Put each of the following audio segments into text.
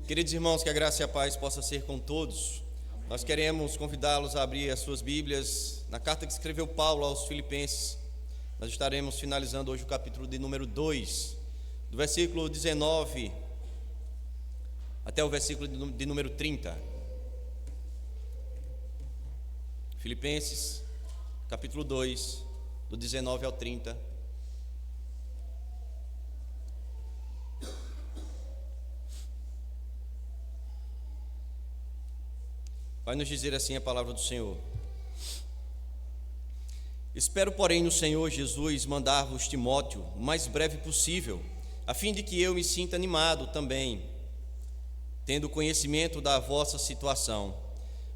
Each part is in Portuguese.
Queridos irmãos, que a graça e a paz possa ser com todos. Nós queremos convidá-los a abrir as suas Bíblias na carta que escreveu Paulo aos Filipenses. Nós estaremos finalizando hoje o capítulo de número 2, do versículo 19 até o versículo de número 30. Filipenses, capítulo 2, do 19 ao 30. Vai nos dizer assim a palavra do Senhor. Espero, porém, no Senhor Jesus mandar-vos Timóteo o mais breve possível, a fim de que eu me sinta animado também, tendo conhecimento da vossa situação.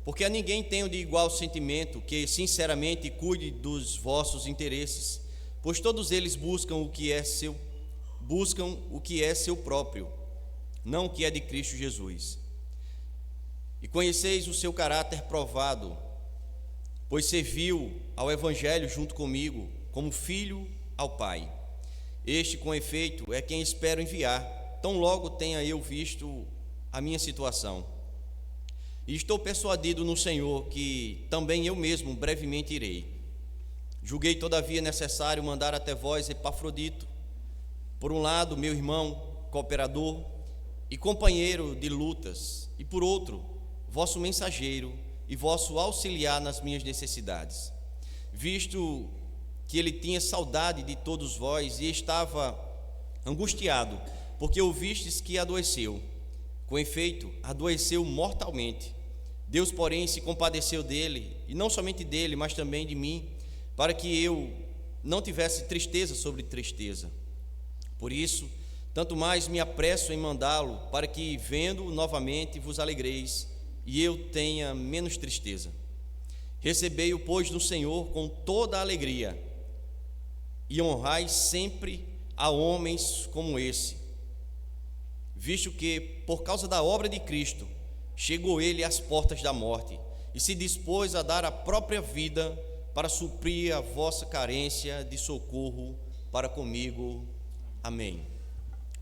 Porque a ninguém tenho de igual sentimento que sinceramente cuide dos vossos interesses, pois todos eles buscam o que é seu próprio, não o que é de Cristo Jesus. E conheceis o seu caráter provado, pois serviu ao Evangelho junto comigo, como filho ao Pai. Este, com efeito, é quem espero enviar, tão logo tenha eu visto a minha situação. E estou persuadido no Senhor que também eu mesmo brevemente irei. Julguei, todavia, necessário mandar até vós Epafrodito, por um lado, meu irmão, cooperador e companheiro de lutas, e por outro, vosso mensageiro e vosso auxiliar nas minhas necessidades, visto que ele tinha saudade de todos vós e estava angustiado, porque ouvistes que adoeceu. Com efeito, adoeceu mortalmente. Deus, porém, se compadeceu dele, e não somente dele, mas também de mim, para que eu não tivesse tristeza sobre tristeza. Por isso, tanto mais me apresso em mandá-lo, para que, vendo-o novamente, vos alegreis, e eu tenha menos tristeza. Recebei-o, pois, no Senhor com toda a alegria, e honrai sempre a homens como esse, visto que, por causa da obra de Cristo, chegou ele às portas da morte, e se dispôs a dar a própria vida para suprir a vossa carência de socorro para comigo. Amém.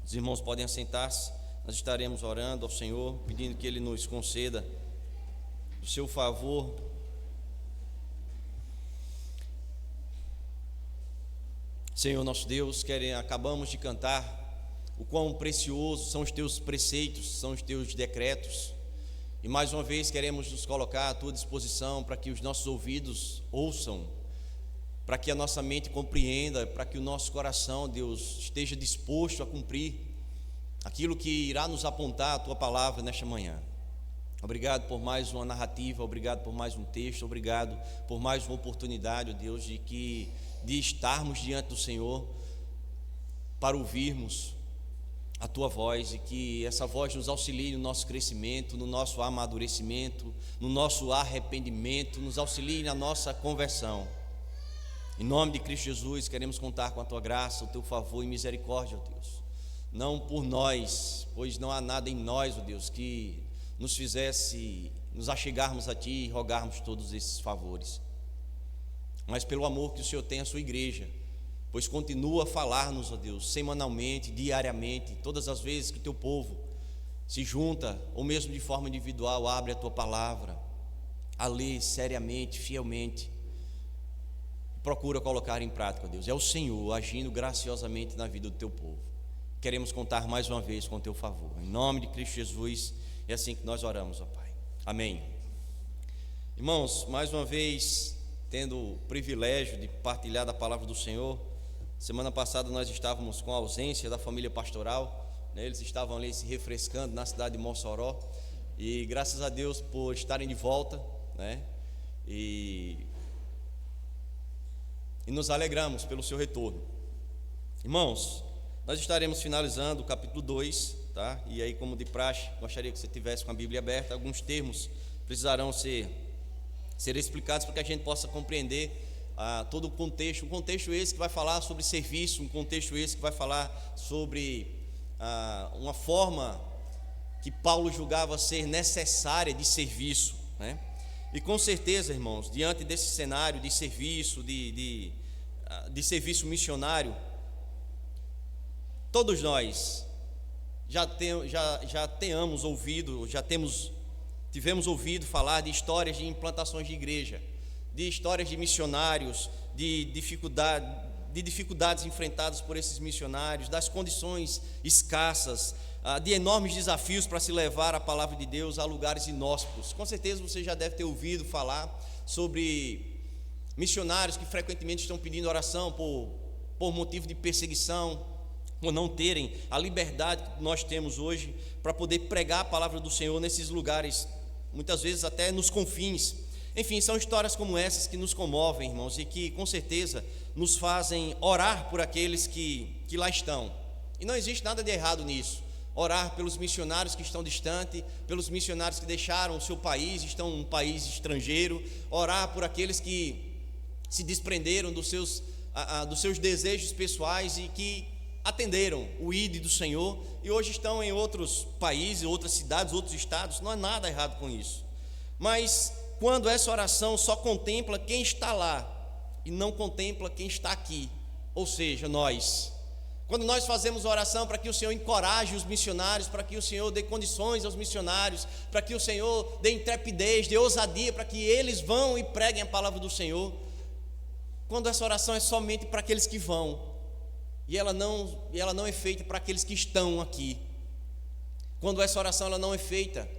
Os irmãos podem assentar-se. Nós estaremos orando ao Senhor, pedindo que Ele nos conceda o seu favor. Senhor nosso Deus, acabamos de cantar o quão preciosos são os teus preceitos, são os teus decretos. E mais uma vez queremos nos colocar à tua disposição para que os nossos ouvidos ouçam, para que a nossa mente compreenda, para que o nosso coração, Deus, esteja disposto a cumprir aquilo que irá nos apontar a tua palavra nesta manhã. Obrigado por mais uma narrativa, obrigado por mais um texto, obrigado por mais uma oportunidade, ó Deus, de estarmos diante do Senhor para ouvirmos a tua voz, e que essa voz nos auxilie no nosso crescimento, no nosso amadurecimento, no nosso arrependimento, nos auxilie na nossa conversão. Em nome de Cristo Jesus, queremos contar com a tua graça, o teu favor e misericórdia, ó Deus. Não por nós, pois não há nada em nós, ó Deus, que nos fizesse nos achegarmos a Ti e rogarmos todos esses favores, mas pelo amor que o Senhor tem à sua igreja, pois continua a falar-nos, ó Deus, semanalmente, diariamente, todas as vezes que o Teu povo se junta, ou mesmo de forma individual, abre a Tua palavra, a lê seriamente, fielmente, procura colocar em prática, ó Deus. É o Senhor agindo graciosamente na vida do Teu povo. Queremos contar mais uma vez com o Teu favor. Em nome de Cristo Jesus, é assim que nós oramos, ó Pai. Amém. Irmãos, mais uma vez, tendo o privilégio de partilhar da palavra do Senhor, semana passada nós estávamos com a ausência da família pastoral, né? Eles estavam ali se refrescando na cidade de Mossoró, e graças a Deus por estarem de volta, né? E nos alegramos pelo seu retorno. Irmãos, nós estaremos finalizando o capítulo 2, tá? E aí, como de praxe, gostaria que você tivesse com a Bíblia aberta. Alguns termos precisarão ser explicados para que a gente possa compreender todo o contexto. Um contexto esse que vai falar sobre serviço, um contexto esse que vai falar sobre uma forma que Paulo julgava ser necessária de serviço, né? E com certeza, irmãos, diante desse cenário de serviço, de serviço missionário, todos nós tivemos ouvido falar de histórias de implantações de igreja, de histórias de missionários, de dificuldades enfrentadas por esses missionários, das condições escassas, de enormes desafios para se levar a palavra de Deus a lugares inóspitos. Com certeza você já deve ter ouvido falar sobre missionários que frequentemente estão pedindo oração por motivo de perseguição, por não terem a liberdade que nós temos hoje para poder pregar a palavra do Senhor nesses lugares, muitas vezes até nos confins. Enfim, são histórias como essas que nos comovem, irmãos, e que com certeza nos fazem orar por aqueles que lá estão. E não existe nada de errado nisso. Orar pelos missionários que estão distantes, pelos missionários que deixaram o seu país, estão em um país estrangeiro, orar por aqueles que se desprenderam dos seus desejos pessoais e que atenderam o ID do Senhor e hoje estão em outros países, outras cidades, outros estados. Não há nada errado com isso. Mas quando essa oração só contempla quem está lá e não contempla quem está aqui, ou seja, nós. Quando nós fazemos oração para que o Senhor encoraje os missionários, para que o Senhor dê condições aos missionários, para que o Senhor dê intrepidez, dê ousadia, para que eles vão e preguem a palavra do Senhor. Quando essa oração é somente para aqueles que vão, e ela não é feita para aqueles que estão aqui. Quando essa oração ela não é feita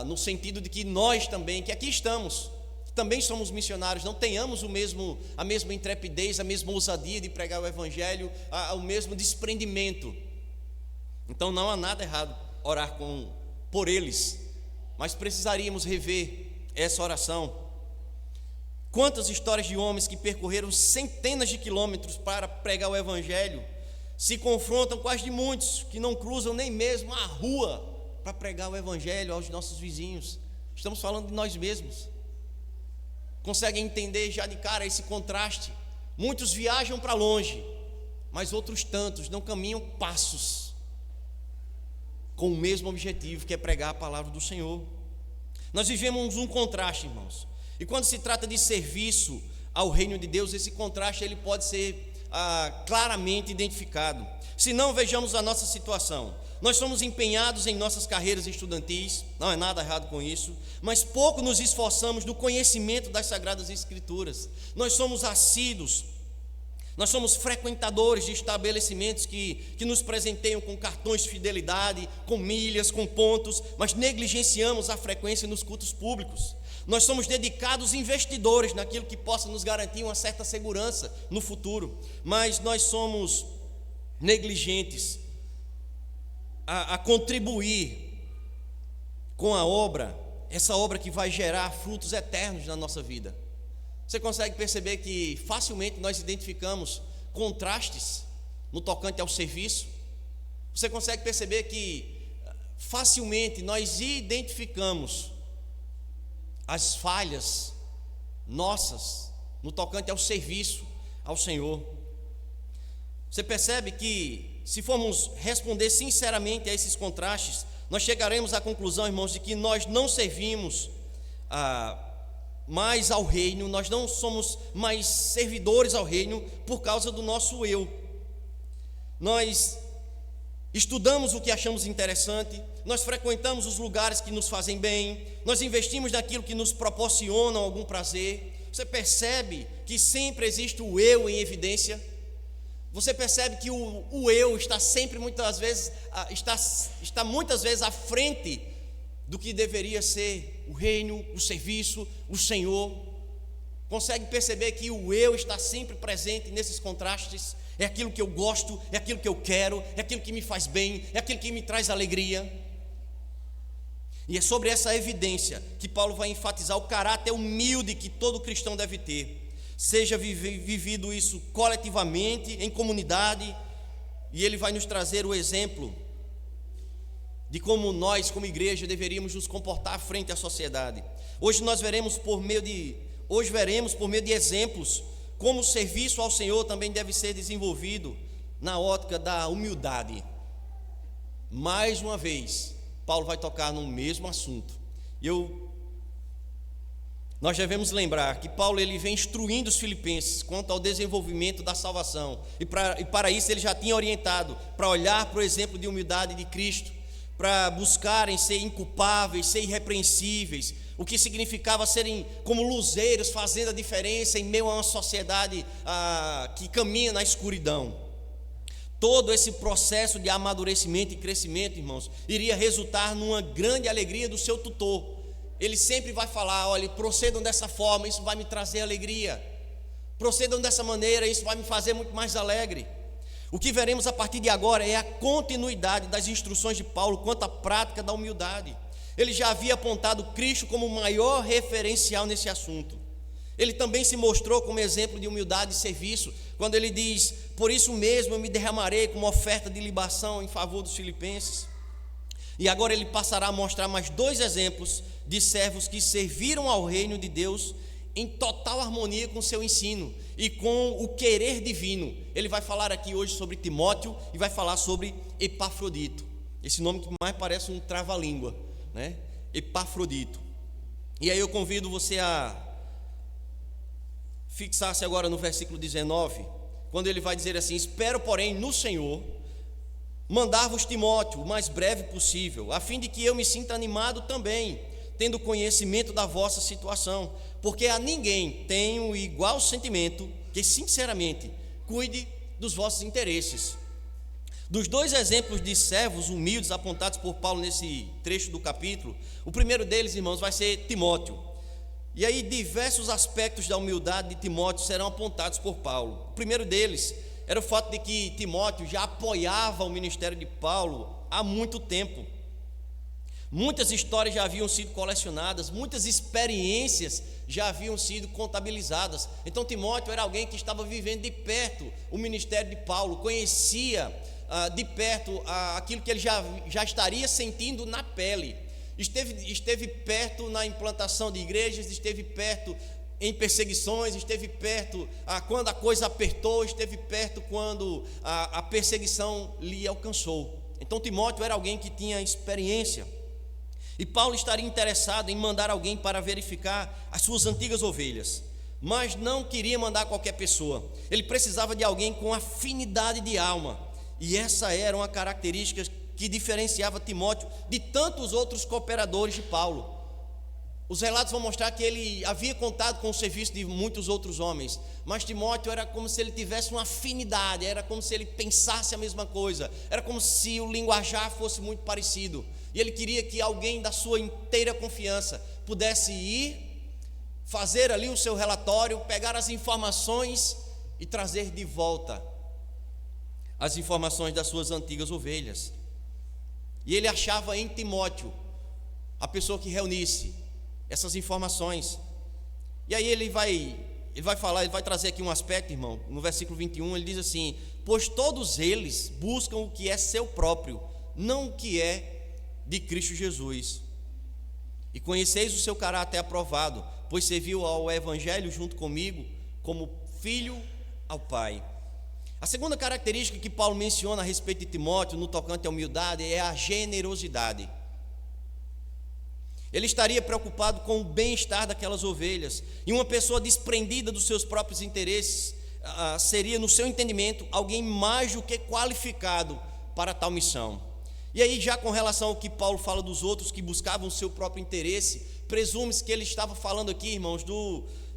no sentido de que nós também, que aqui estamos, também somos missionários, não tenhamos a mesma intrepidez, a mesma ousadia de pregar o Evangelho, o mesmo desprendimento. Então não há nada errado orar por eles, mas precisaríamos rever essa oração. Quantas histórias de homens que percorreram centenas de quilômetros para pregar o Evangelho se confrontam com as de muitos que não cruzam nem mesmo a rua para pregar o Evangelho aos nossos vizinhos. Estamos falando de nós mesmos. Conseguem entender já de cara esse contraste? Muitos viajam para longe, mas outros tantos não caminham passos com o mesmo objetivo, que é pregar a palavra do Senhor. Nós vivemos um contraste, irmãos. E quando se trata de serviço ao reino de Deus, esse contraste ele pode ser claramente identificado. Se não, vejamos a nossa situação. Nós somos empenhados em nossas carreiras estudantis, não é nada errado com isso, mas pouco nos esforçamos no conhecimento das Sagradas Escrituras. Nós somos assíduos, nós somos frequentadores de estabelecimentos que nos presenteiam com cartões de fidelidade, com milhas, com pontos, mas negligenciamos a frequência nos cultos públicos. Nós somos dedicados investidores naquilo que possa nos garantir uma certa segurança no futuro, mas nós somos negligentes a contribuir com a obra, essa obra que vai gerar frutos eternos na nossa vida. Você consegue perceber que facilmente nós identificamos contrastes no tocante ao serviço? Você consegue perceber que facilmente nós identificamos as falhas nossas no tocante ao serviço ao Senhor? Você percebe que se formos responder sinceramente a esses contrastes, nós chegaremos à conclusão, irmãos, de que nós não servimos mais ao reino, nós não somos mais servidores ao reino por causa do nosso eu. Nós estudamos o que achamos interessante, nós frequentamos os lugares que nos fazem bem, nós investimos naquilo que nos proporciona algum prazer. Você percebe que sempre existe o eu em evidência? Você percebe que o eu está sempre, muitas vezes, está muitas vezes à frente do que deveria ser o reino, o serviço, o Senhor? Consegue perceber que o eu está sempre presente nesses contrastes? É aquilo que eu gosto, é aquilo que eu quero, é aquilo que me faz bem, é aquilo que me traz alegria. E é sobre essa evidência que Paulo vai enfatizar o caráter humilde que todo cristão deve ter. Seja vivido isso coletivamente, em comunidade, e ele vai nos trazer o exemplo de como nós, como igreja, deveríamos nos comportar frente à sociedade. Hoje veremos por meio de exemplos como o serviço ao Senhor também deve ser desenvolvido na ótica da humildade. Mais uma vez, Paulo vai tocar no mesmo assunto. Eu nós devemos lembrar que Paulo ele vem instruindo os filipenses quanto ao desenvolvimento da salvação, e para isso ele já tinha orientado para olhar para o exemplo de humildade de Cristo, para buscarem ser inculpáveis, ser irrepreensíveis, o que significava serem como luzeiros, fazendo a diferença em meio a uma sociedade que caminha na escuridão. Todo esse processo de amadurecimento e crescimento, irmãos, iria resultar numa grande alegria do seu tutor. Ele sempre vai falar: olha, procedam dessa forma, isso vai me trazer alegria. Procedam dessa maneira, isso vai me fazer muito mais alegre. O que veremos a partir de agora é a continuidade das instruções de Paulo quanto à prática da humildade. Ele já havia apontado Cristo como o maior referencial nesse assunto. Ele também se mostrou como exemplo de humildade e serviço, quando ele diz: por isso mesmo eu me derramarei como oferta de libação em favor dos filipenses. E agora ele passará a mostrar mais 2 exemplos de servos que serviram ao reino de Deus em total harmonia com o seu ensino e com o querer divino. Ele vai falar aqui hoje sobre Timóteo e vai falar sobre Epafrodito, esse nome que mais parece um trava-língua, né? Epafrodito. E aí eu convido você a fixar-se agora no versículo 19, quando ele vai dizer assim: espero, porém, no Senhor mandar-vos Timóteo o mais breve possível, a fim de que eu me sinta animado também, tendo conhecimento da vossa situação, porque a ninguém tenho igual sentimento que sinceramente cuide dos vossos interesses. Dos 2 exemplos de servos humildes apontados por Paulo nesse trecho do capítulo, o primeiro deles, irmãos, vai ser Timóteo. E aí diversos aspectos da humildade de Timóteo serão apontados por Paulo. O primeiro deles era o fato de que Timóteo já apoiava o ministério de Paulo há muito tempo. Muitas histórias já haviam sido colecionadas, muitas experiências já haviam sido contabilizadas. Então Timóteo era alguém que estava vivendo de perto o ministério de Paulo, conhecia de perto aquilo que ele já estaria sentindo na pele. Esteve perto na implantação de igrejas, esteve perto em perseguições, esteve perto quando a coisa apertou, esteve perto quando a perseguição lhe alcançou. Então Timóteo era alguém que tinha experiência. E Paulo estaria interessado em mandar alguém para verificar as suas antigas ovelhas, mas não queria mandar qualquer pessoa. Ele precisava de alguém com afinidade de alma, e essa era uma característica que diferenciava Timóteo de tantos outros cooperadores de Paulo. Os relatos vão mostrar que ele havia contado com o serviço de muitos outros homens, mas Timóteo era como se ele tivesse uma afinidade, era como se ele pensasse a mesma coisa, era como se o linguajar fosse muito parecido, e ele queria que alguém da sua inteira confiança pudesse ir, fazer ali o seu relatório, pegar as informações e trazer de volta as informações das suas antigas ovelhas. E ele achava em Timóteo a pessoa que reunisse essas informações. E aí ele vai trazer aqui um aspecto, irmão. No versículo 21 ele diz assim: pois todos eles buscam o que é seu próprio, não o que é de Cristo Jesus. E conheceis o seu caráter aprovado, pois serviu ao evangelho junto comigo como filho ao Pai. A segunda característica que Paulo menciona a respeito de Timóteo no tocante à humildade é a generosidade. Ele estaria preocupado com o bem-estar daquelas ovelhas, e uma pessoa desprendida dos seus próprios interesses seria, no seu entendimento, alguém mais do que qualificado para tal missão. E aí, já com relação ao que Paulo fala dos outros que buscavam o seu próprio interesse, presume-se que ele estava falando aqui, irmãos,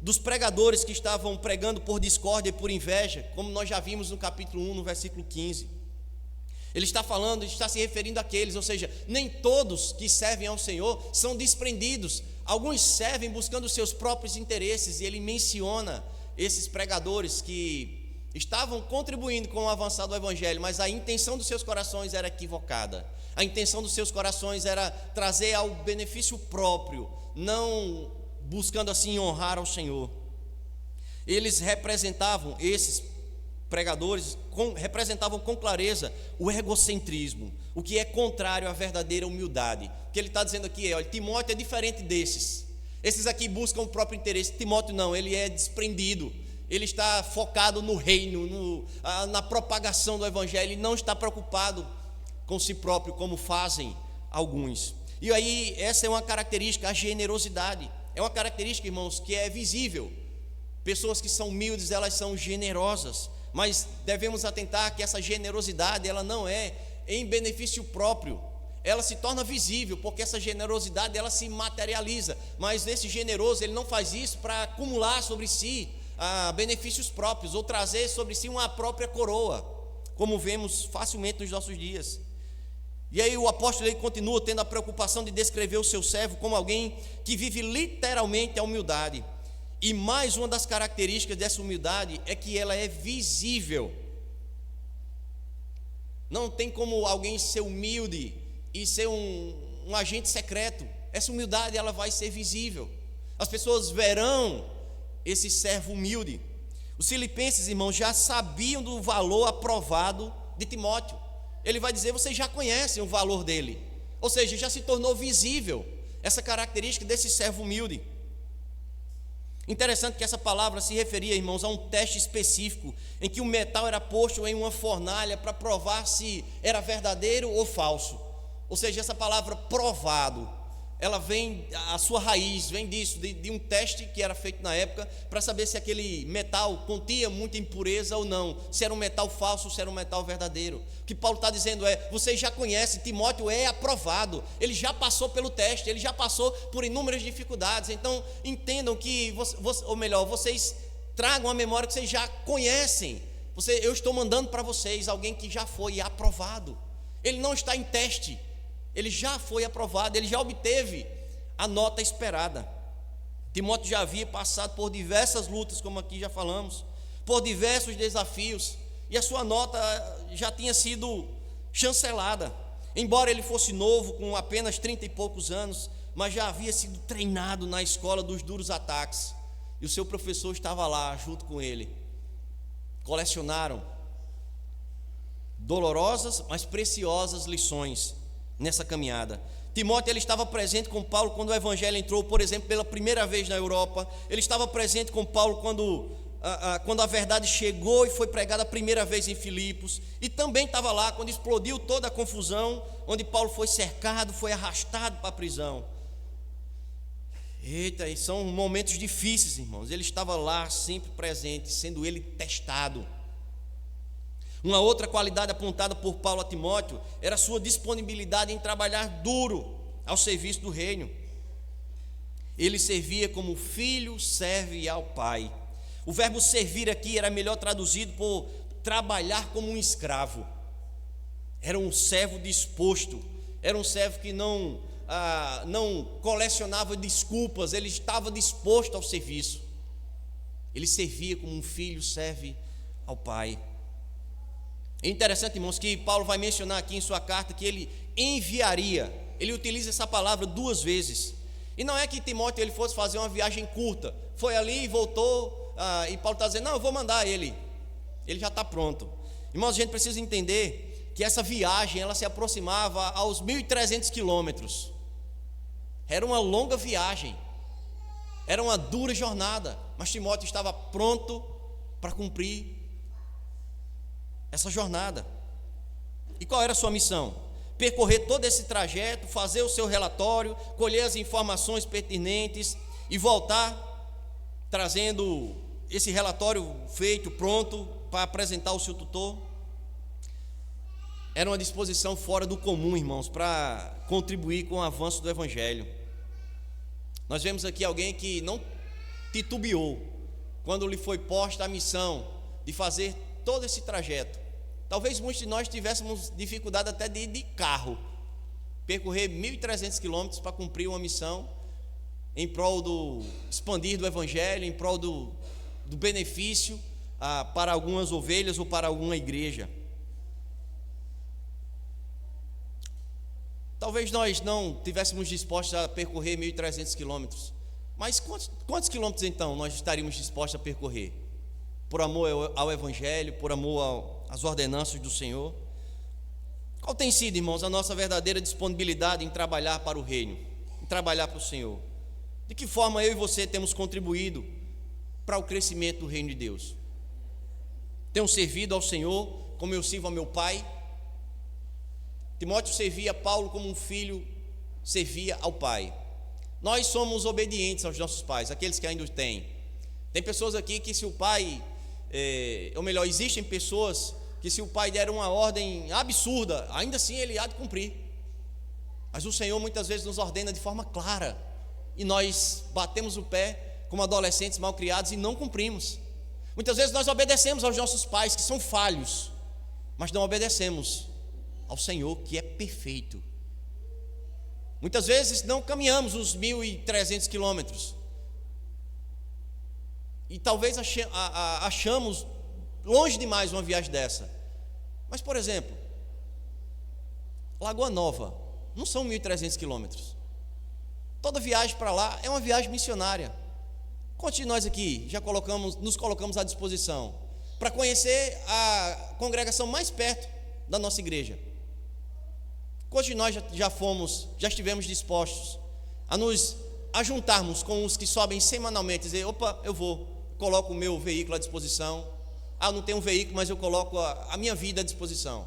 dos pregadores que estavam pregando por discórdia e por inveja, como nós já vimos no capítulo 1, no versículo 15. Ele está se referindo àqueles, ou seja, nem todos que servem ao Senhor são desprendidos. Alguns servem buscando os seus próprios interesses, e ele menciona esses pregadores que estavam contribuindo com o avançar do Evangelho, mas a intenção dos seus corações era equivocada. A intenção dos seus corações era trazer ao benefício próprio, não buscando assim honrar ao Senhor. Esses pregadores representavam com clareza o egocentrismo, o que é contrário à verdadeira humildade. O que ele está dizendo aqui é: olha, Timóteo é diferente desses. Esses aqui buscam o próprio interesse. Timóteo não, ele é desprendido. Ele está focado no reino, na propagação do Evangelho. Ele não está preocupado com si próprio, como fazem alguns. E aí, essa é uma característica, a generosidade. é uma característica, irmãos, que é visível. Pessoas que são humildes, elas são generosas, mas devemos atentar que essa generosidade, ela não é em benefício próprio, ela se torna visível, porque essa generosidade, ela se materializa, mas esse generoso, ele não faz isso para acumular sobre si benefícios próprios, ou trazer sobre si uma própria coroa, como vemos facilmente nos nossos dias. E aí o apóstolo ele continua tendo a preocupação de descrever o seu servo como alguém que vive literalmente a humildade. E mais uma das características dessa humildade é que ela é visível. Não tem como alguém ser humilde e ser um agente secreto. Essa humildade, ela vai ser visível. As pessoas verão esse servo humilde. Os filipenses, irmãos, já sabiam do valor aprovado de Timóteo. Ele vai dizer, vocês já conhecem o valor dele. Ou seja, já se tornou visível essa característica desse servo humilde. Interessante que essa palavra se referia, irmãos, a um teste específico, em que o metal era posto em uma fornalha para provar se era verdadeiro ou falso. Ou seja, essa palavra provado, ela vem, a sua raiz vem disso, de um teste que era feito na época, para saber se aquele metal continha muita impureza ou não, se era um metal falso ou se era um metal verdadeiro. O que Paulo está dizendo é, vocês já conhecem, Timóteo é aprovado, ele já passou pelo teste, ele já passou por inúmeras dificuldades, então entendam que, ou melhor, vocês tragam a memória que vocês já conhecem. Eu estou mandando para vocês alguém que já foi aprovado, ele não está em teste, ele já foi aprovado, ele já obteve a nota esperada. Timóteo já havia passado por diversas lutas, como aqui já falamos, por diversos desafios, e a sua nota já tinha sido chancelada. Embora ele fosse novo, com apenas 30 e poucos anos, mas já havia sido treinado na escola dos duros ataques, e o seu professor estava lá junto com ele. Colecionaram dolorosas, mas preciosas lições nessa caminhada. Timóteo ele estava presente com Paulo quando o evangelho entrou, por exemplo, pela primeira vez na Europa. Ele estava presente com Paulo quando a verdade chegou e foi pregada a primeira vez em Filipos, e também estava lá quando explodiu toda a confusão, onde Paulo foi cercado, foi arrastado para a prisão. Eita, e são momentos difíceis, irmãos. Ele estava lá sempre presente, sendo ele testado. Uma outra qualidade apontada por Paulo a Timóteo era a sua disponibilidade em trabalhar duro ao serviço do reino. Ele servia como filho serve ao pai. O verbo servir aqui era melhor traduzido por trabalhar como um escravo. Era um servo disposto, era um servo que não colecionava desculpas, ele estava disposto ao serviço. Ele servia como um filho serve ao pai. É interessante, irmãos, que Paulo vai mencionar aqui em sua carta que ele enviaria. Ele utiliza essa palavra 2 vezes. E não é que Timóteo ele fosse fazer uma viagem curta, foi ali e voltou, e Paulo está dizendo, não, eu vou mandar ele já está pronto. Irmãos, a gente precisa entender que essa viagem, ela se aproximava aos 1.300 quilômetros. Era uma longa viagem, era uma dura jornada, mas Timóteo estava pronto para cumprir essa jornada. E qual era a sua missão? Percorrer todo esse trajeto, fazer o seu relatório, colher as informações pertinentes e voltar trazendo esse relatório feito, pronto para apresentar ao seu tutor. Era uma disposição fora do comum, irmãos, para contribuir com o avanço do evangelho. Nós vemos aqui alguém que não titubeou quando lhe foi posta a missão de fazer todo esse trajeto. Talvez muitos de nós tivéssemos dificuldade até de ir de carro, percorrer 1.300 quilômetros para cumprir uma missão em prol do expandir do evangelho, em prol do benefício para algumas ovelhas ou para alguma igreja. Talvez nós não tivéssemos dispostos a percorrer 1.300 quilômetros, mas quantos quilômetros então nós estaríamos dispostos a percorrer? Por amor ao evangelho, por amor às ordenanças do Senhor? Qual tem sido, irmãos, a nossa verdadeira disponibilidade em trabalhar para o reino, em trabalhar para o Senhor? De que forma eu e você temos contribuído para o crescimento do reino de Deus? Tenho servido ao Senhor como eu sirvo ao meu pai? Timóteo servia a Paulo como um filho servia ao pai. Nós somos obedientes aos nossos pais, aqueles que ainda têm. Tem pessoas aqui que se o pai, ou melhor, existem pessoas que se o pai der uma ordem absurda, ainda assim ele há de cumprir. Mas o Senhor muitas vezes nos ordena de forma clara, e nós batemos o pé como adolescentes mal criados e não cumprimos. Muitas vezes nós obedecemos aos nossos pais, que são falhos, mas não obedecemos ao Senhor, que é perfeito. Muitas vezes não caminhamos os 1.300 quilômetros, e talvez achamos longe demais uma viagem dessa. Mas, por exemplo, Lagoa Nova não são 1.300 quilômetros. Toda viagem para lá é uma viagem missionária. Quantos de nós aqui já nos colocamos à disposição para conhecer a congregação mais perto da nossa igreja? Quantos de nós já estivemos dispostos a juntarmos com os que sobem semanalmente, dizer: opa, eu vou, coloco o meu veículo à disposição. Não tenho um veículo, mas eu coloco a minha vida à disposição.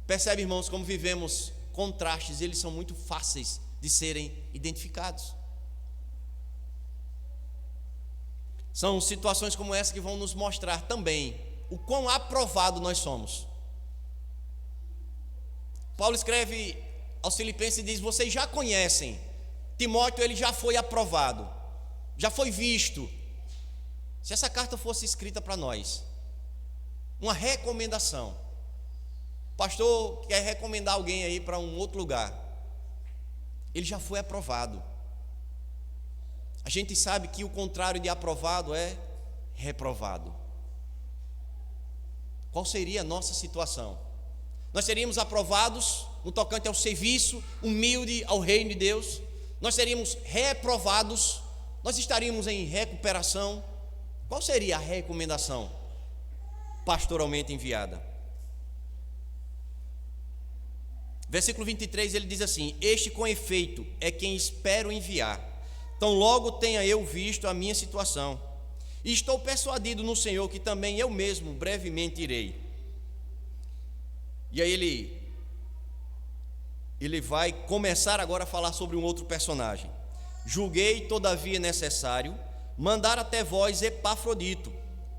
Percebe, irmãos, como vivemos contrastes, eles são muito fáceis de serem identificados. São situações como essa que vão nos mostrar também o quão aprovado nós somos. Paulo escreve aos Filipenses e diz: vocês já conhecem Timóteo, ele já foi aprovado, já foi visto. Se essa carta fosse escrita para nós, uma recomendação, o pastor quer recomendar alguém aí para um outro lugar, ele já foi aprovado. A gente sabe que o contrário de aprovado é reprovado. Qual seria a nossa situação? Nós seríamos aprovados no tocante ao serviço humilde ao reino de Deus? Nós seríamos reprovados? Nós estaríamos em recuperação? Qual seria a recomendação pastoralmente enviada? Versículo 23, ele diz assim: este com efeito é quem espero enviar, tão logo tenha eu visto a minha situação, e estou persuadido no Senhor que também eu mesmo brevemente irei. E aí ele vai começar agora a falar sobre um outro personagem. Julguei todavia necessário mandar até vós Epafrodito,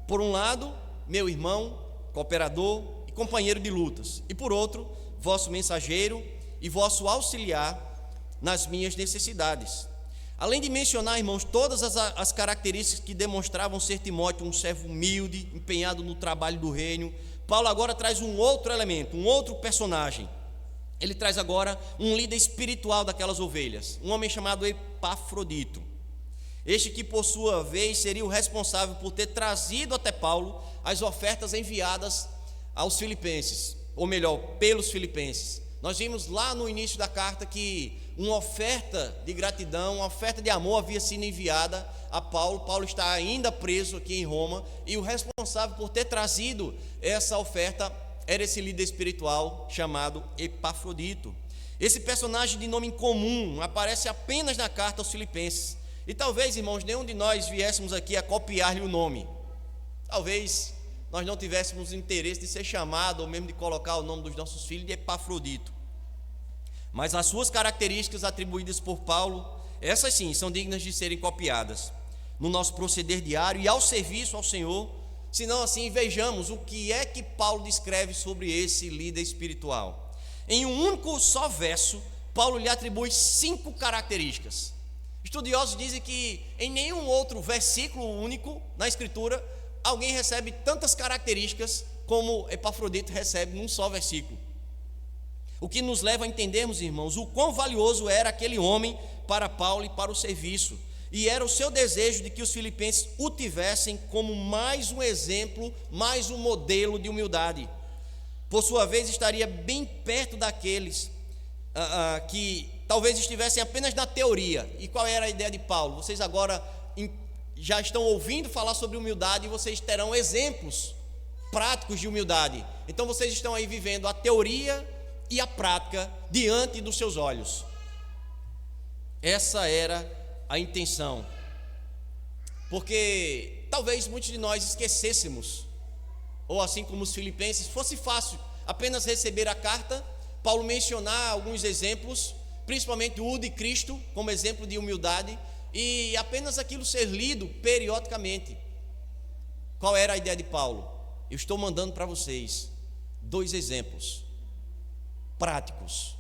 por um lado meu irmão, cooperador e companheiro de lutas, e por outro vosso mensageiro e vosso auxiliar nas minhas necessidades. Além de mencionar, irmãos, todas as características que demonstravam ser Timóteo um servo humilde, empenhado no trabalho do reino, Paulo agora traz um outro elemento, um outro personagem. Ele traz agora um líder espiritual daquelas ovelhas, um homem chamado Epafrodito. Este que, por sua vez, seria o responsável por ter trazido até Paulo as ofertas enviadas aos filipenses, ou melhor, pelos filipenses. Nós vimos lá no início da carta que uma oferta de gratidão, uma oferta de amor havia sido enviada a Paulo. Paulo está ainda preso aqui em Roma, e o responsável por ter trazido essa oferta era esse líder espiritual chamado Epafrodito. Esse personagem de nome incomum aparece apenas na carta aos filipenses. E talvez, irmãos, nenhum de nós viéssemos aqui a copiar-lhe o nome. Talvez nós não tivéssemos interesse de ser chamado, ou mesmo de colocar o nome dos nossos filhos de Epafrodito. Mas as suas características atribuídas por Paulo, essas sim, são dignas de serem copiadas no nosso proceder diário e ao serviço ao Senhor. Senão, assim, vejamos o que é que Paulo descreve sobre esse líder espiritual. Em um único só verso, Paulo lhe atribui 5 características. Estudiosos dizem que em nenhum outro versículo único na Escritura alguém recebe tantas características como Epafrodito recebe num só versículo. O que nos leva a entendermos, irmãos, o quão valioso era aquele homem para Paulo e para o serviço. E era o seu desejo de que os filipenses o tivessem como mais um exemplo, mais um modelo de humildade. Por sua vez, estaria bem perto daqueles que talvez estivessem apenas na teoria. E qual era a ideia de Paulo? Vocês agora já estão ouvindo falar sobre humildade, e vocês terão exemplos práticos de humildade. Então vocês estão aí vivendo a teoria e a prática diante dos seus olhos. Essa era a intenção, porque talvez muitos de nós esquecêssemos, ou assim como os filipenses, fosse fácil apenas receber a carta, Paulo mencionar alguns exemplos principalmente o de Cristo, como exemplo de humildade, e apenas aquilo ser lido periodicamente. Qual era a ideia de Paulo? Eu estou mandando para vocês 2 exemplos práticos,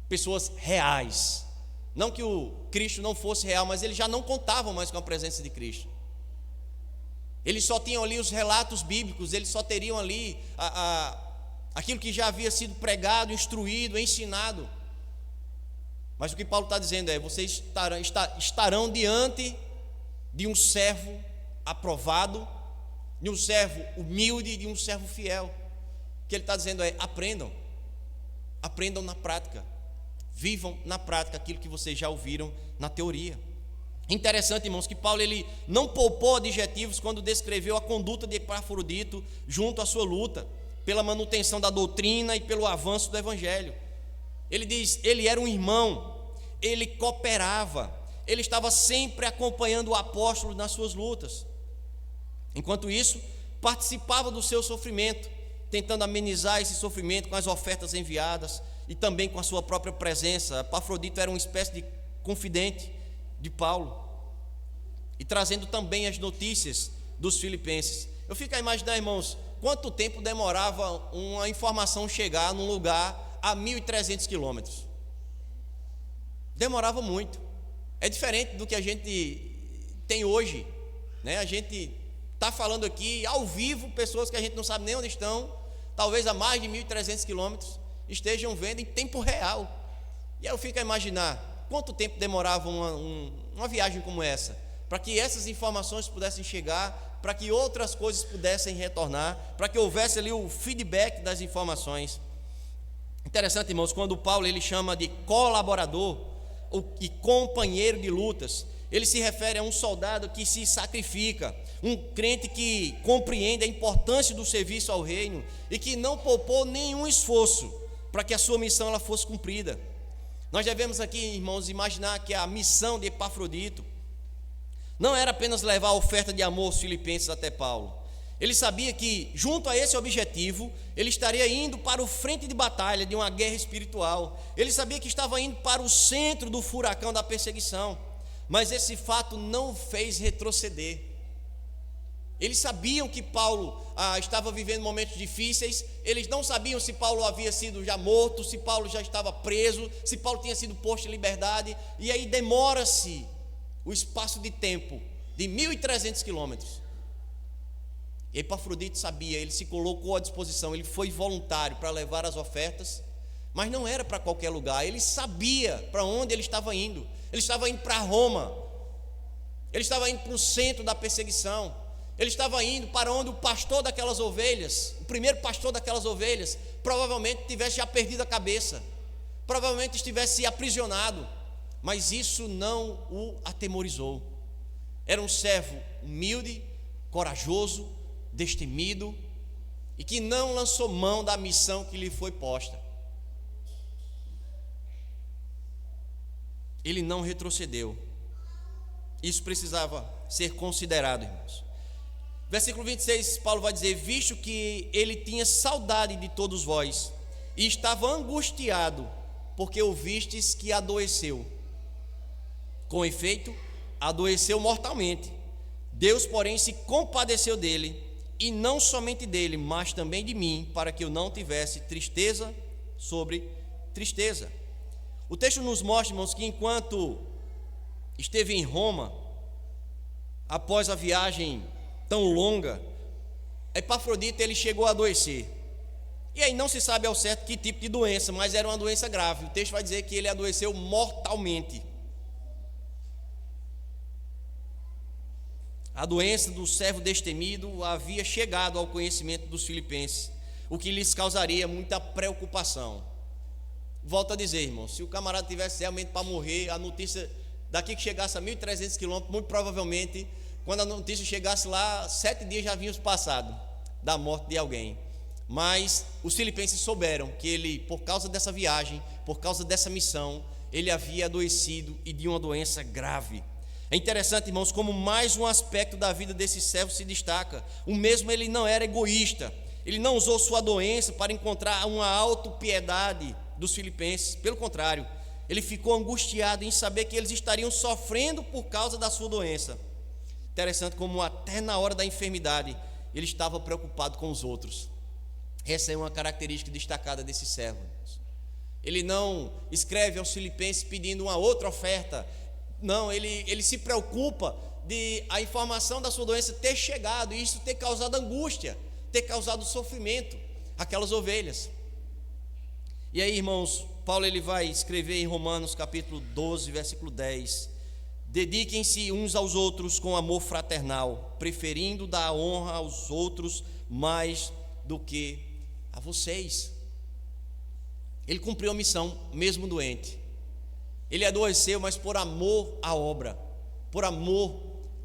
pessoas reais. Não que o Cristo não fosse real, mas eles já não contavam mais com a presença de Cristo. Eles só tinham ali os relatos bíblicos, eles só teriam ali aquilo que já havia sido pregado, instruído, ensinado. Mas o que Paulo está dizendo é: vocês estarão diante de um servo aprovado, de um servo humilde, de um servo fiel. O que ele está dizendo é: aprendam na prática, vivam na prática aquilo que vocês já ouviram na teoria. Interessante, irmãos, que Paulo ele não poupou adjetivos quando descreveu a conduta de Epafrodito junto à sua luta pela manutenção da doutrina e pelo avanço do evangelho. Ele diz: ele era um irmão, ele cooperava, ele estava sempre acompanhando o apóstolo nas suas lutas. Enquanto isso, participava do seu sofrimento, tentando amenizar esse sofrimento com as ofertas enviadas e também com a sua própria presença. Epafrodito era uma espécie de confidente de Paulo, e trazendo também as notícias dos filipenses. Eu fico a imaginar, irmãos, quanto tempo demorava uma informação chegar num lugar a 1.300 quilômetros. Demorava muito. É diferente do que a gente tem hoje, né? A gente está falando aqui ao vivo, pessoas que a gente não sabe nem onde estão, talvez a mais de 1.300 quilômetros, estejam vendo em tempo real. E aí eu fico a imaginar quanto tempo demorava uma viagem como essa, para que essas informações pudessem chegar, para que outras coisas pudessem retornar, para que houvesse ali o feedback das informações. Interessante, irmãos, quando Paulo ele chama de colaborador e companheiro de lutas, ele se refere a um soldado que se sacrifica, um crente que compreende a importância do serviço ao reino e que não poupou nenhum esforço para que a sua missão ela fosse cumprida. Nós devemos aqui, irmãos, imaginar que a missão de Epafrodito não era apenas levar a oferta de amor aos filipenses até Paulo. Ele sabia que, junto a esse objetivo, ele estaria indo para o frente de batalha de uma guerra espiritual. Ele sabia que estava indo para o centro do furacão da perseguição, mas esse fato não o fez retroceder. Eles sabiam que Paulo estava vivendo momentos difíceis. Eles não sabiam se Paulo havia sido já morto, se Paulo já estava preso, se Paulo tinha sido posto em liberdade. E aí demora-se o espaço de tempo de 1.300 quilômetros. Epafrodito sabia, ele se colocou à disposição, ele foi voluntário para levar as ofertas, mas não era para qualquer lugar. Ele sabia para onde ele estava indo. Ele estava indo para Roma, ele estava indo para o centro da perseguição. Ele estava indo para onde o pastor daquelas ovelhas, o primeiro pastor daquelas ovelhas, provavelmente tivesse já perdido a cabeça, provavelmente estivesse aprisionado, mas isso não o atemorizou. Era um servo humilde, corajoso, destemido e que não lançou mão da missão que lhe foi posta. Ele não retrocedeu. Isso precisava ser considerado, irmãos. Versículo 26, Paulo vai dizer: visto que ele tinha saudade de todos vós e estava angustiado, porque ouvistes que adoeceu. Com efeito, adoeceu mortalmente. Deus, porém, se compadeceu dele, e não somente dele, mas também de mim, para que eu não tivesse tristeza sobre tristeza. O texto nos mostra, irmãos, que enquanto esteve em Roma, após a viagem tão longa, Epafrodito ele chegou a adoecer. E aí não se sabe ao certo que tipo de doença, mas era uma doença grave. O texto vai dizer que ele adoeceu mortalmente. A doença do servo destemido havia chegado ao conhecimento dos filipenses, o que lhes causaria muita preocupação. Volto a dizer, irmão, se o camarada tivesse realmente para morrer, a notícia daqui que chegasse a 1.300 quilômetros, muito provavelmente, quando a notícia chegasse lá, 7 dias já haviam passado da morte de alguém. Mas os filipenses souberam que ele, por causa dessa viagem, por causa dessa missão, ele havia adoecido e de uma doença grave. É interessante, irmãos, como mais um aspecto da vida desse servo se destaca. O mesmo ele não era egoísta, ele não usou sua doença para encontrar uma autopiedade dos filipenses. Pelo contrário, ele ficou angustiado em saber que eles estariam sofrendo por causa da sua doença. Interessante como até na hora da enfermidade ele estava preocupado com os outros. Essa é uma característica destacada desse servo. Ele não escreve aos Filipenses pedindo uma outra oferta. Não, ele se preocupa de a informação da sua doença ter chegado e isso ter causado angústia, ter causado sofrimento àquelas ovelhas. E aí, irmãos, Paulo ele vai escrever em Romanos capítulo 12, versículo 10: dediquem-se uns aos outros com amor fraternal, preferindo dar honra aos outros mais do que a vocês. Ele cumpriu a missão, mesmo doente. Ele adoeceu, mas por amor à obra, por amor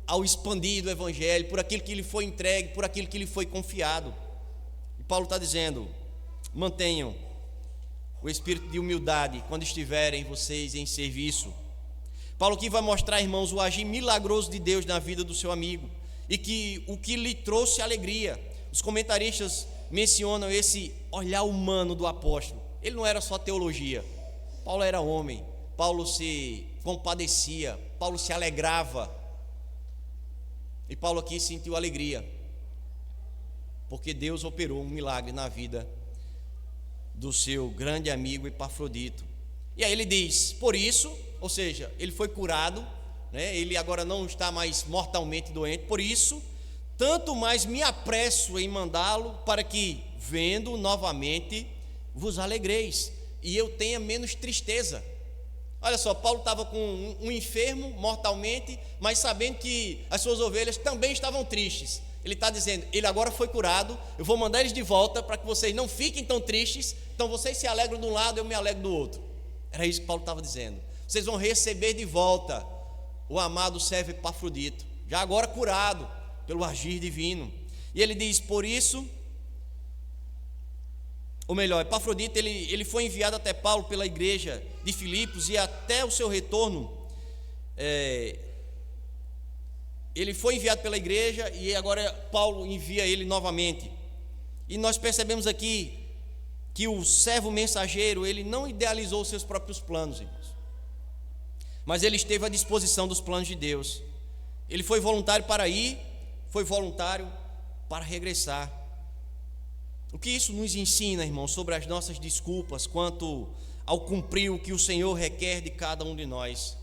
ao expandir do Evangelho, por aquilo que lhe foi entregue, por aquilo que lhe foi confiado. E Paulo está dizendo: mantenham o espírito de humildade quando estiverem vocês em serviço. Paulo aqui vai mostrar, irmãos, o agir milagroso de Deus na vida do seu amigo e que o que lhe trouxe alegria. Os comentaristas mencionam esse olhar humano do apóstolo. Ele não era só teologia. Paulo era homem. Paulo se compadecia. Paulo se alegrava. E Paulo aqui sentiu alegria, porque Deus operou um milagre na vida do seu grande amigo Epafrodito. E aí ele diz: por isso, ou seja, ele foi curado, né? Ele agora não está mais mortalmente doente. Por isso, tanto mais me apresso em mandá-lo, para que, vendo novamente, vos alegreis e eu tenha menos tristeza. Olha só, Paulo estava com um enfermo mortalmente, mas sabendo que as suas ovelhas também estavam tristes. Ele está dizendo: ele agora foi curado, eu vou mandar eles de volta para que vocês não fiquem tão tristes. Então vocês se alegram de um lado, eu me alegro do outro. Era isso que Paulo estava dizendo. Vocês vão receber de volta o amado servo Epafrodito, já agora curado pelo agir divino. E ele diz: por isso, ou melhor, Epafrodito ele foi enviado até Paulo pela igreja de Filipos, e até o seu retorno ele foi enviado pela igreja, e agora Paulo envia ele novamente. E nós percebemos aqui que o servo mensageiro, ele não idealizou os seus próprios planos, irmãos, mas ele esteve à disposição dos planos de Deus. Ele foi voluntário para ir, foi voluntário para regressar. O que isso nos ensina, irmãos, sobre as nossas desculpas quanto ao cumprir o que o Senhor requer de cada um de nós?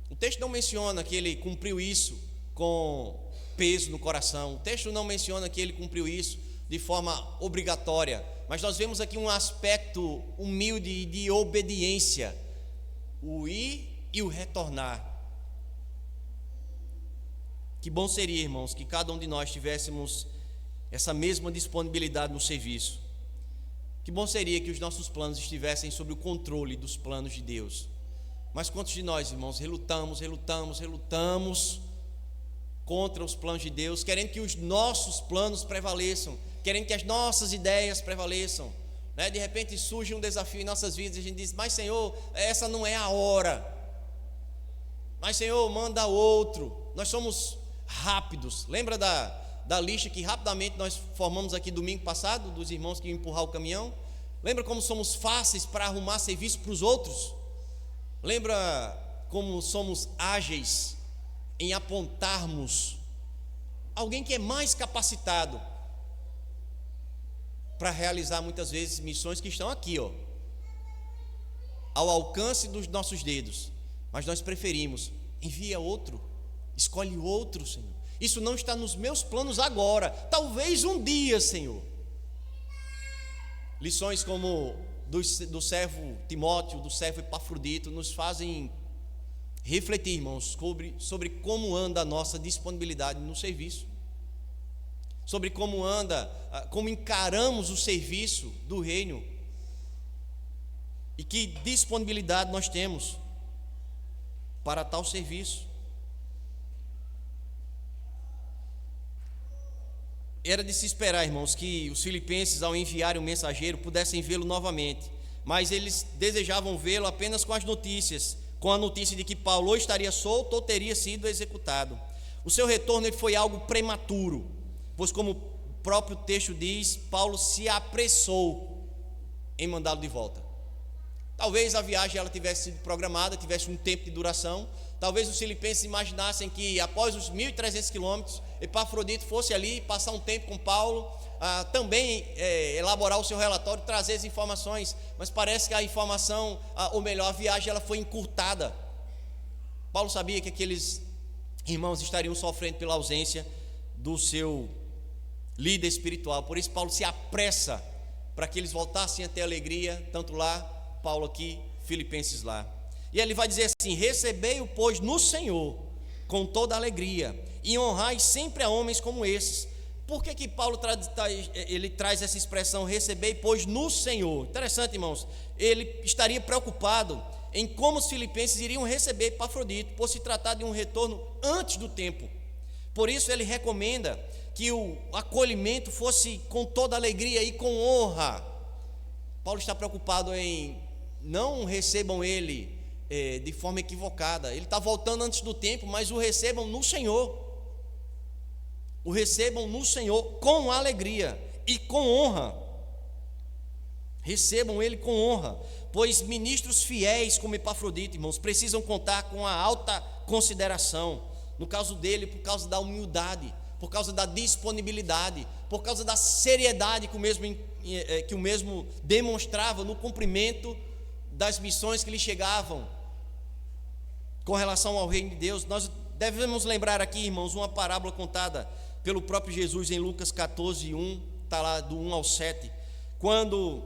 O texto não menciona que ele cumpriu isso com peso no coração. O texto não menciona que ele cumpriu isso de forma obrigatória. Mas nós vemos aqui um aspecto humilde de obediência: o ir e o retornar. Que bom seria, irmãos, que cada um de nós tivéssemos essa mesma disponibilidade no serviço. Que bom seria que os nossos planos estivessem sob o controle dos planos de Deus. Mas quantos de nós, irmãos, relutamos contra os planos de Deus, querendo que os nossos planos prevaleçam, querendo que as nossas ideias prevaleçam, né? De repente surge um desafio em nossas vidas e a gente diz: mas Senhor, essa não é a hora, mas Senhor, manda outro. Nós somos rápidos. Lembra da lista que rapidamente nós formamos aqui domingo passado, dos irmãos que iam empurrar o caminhão? Lembra como somos fáceis para arrumar serviço para os outros? Lembra como somos ágeis em apontarmos alguém que é mais capacitado para realizar muitas vezes missões que estão aqui, ao alcance dos nossos dedos, mas nós preferimos: envia outro, escolhe outro, Senhor. Isso não está nos meus planos agora, talvez um dia, Senhor. Lições como do servo Timóteo, do servo Epafrodito, nos fazem refletir, irmãos, sobre como anda a nossa disponibilidade no serviço, sobre como encaramos o serviço do reino, e que disponibilidade nós temos para tal serviço. Era de se esperar, irmãos, que os filipenses, ao enviarem um mensageiro, pudessem vê-lo novamente, mas eles desejavam vê-lo apenas com as notícias, com a notícia de que Paulo ou estaria solto ou teria sido executado. O seu retorno ele foi algo prematuro, pois, como o próprio texto diz, Paulo se apressou em mandá-lo de volta. Talvez a viagem ela tivesse sido programada, tivesse um tempo de duração. Talvez os filipenses imaginassem que após os 1.300 quilômetros, Epafrodito fosse ali passar um tempo com Paulo, também elaborar o seu relatório, trazer as informações. Mas parece que a informação, ou melhor, a viagem ela foi encurtada. Paulo sabia que aqueles irmãos estariam sofrendo pela ausência do seu líder espiritual. Por isso Paulo se apressa para que eles voltassem a ter alegria, tanto lá, Paulo aqui, Filipenses lá. E ele vai dizer assim: recebei-o, pois, no Senhor, com toda alegria, e honrai sempre a homens como esses. Por que Paulo ele traz essa expressão, recebei, pois, no Senhor? Interessante, irmãos. Ele estaria preocupado em como os filipenses iriam receber Epafrodito, por se tratar de um retorno antes do tempo. Por isso ele recomenda que o acolhimento fosse com toda alegria e com honra. Paulo está preocupado em não recebam ele de forma equivocada. Ele está voltando antes do tempo, mas o recebam no Senhor. O recebam no Senhor com alegria e com honra. Recebam ele com honra, pois ministros fiéis como Epafrodito, irmãos, precisam contar com a alta consideração. No caso dele, por causa da humildade, por causa da disponibilidade, por causa da seriedade que o mesmo demonstrava no cumprimento das missões que lhe chegavam com relação ao reino de Deus. Nós devemos lembrar aqui, irmãos, uma parábola contada pelo próprio Jesus em Lucas 14:1, está lá do 1 ao 7, quando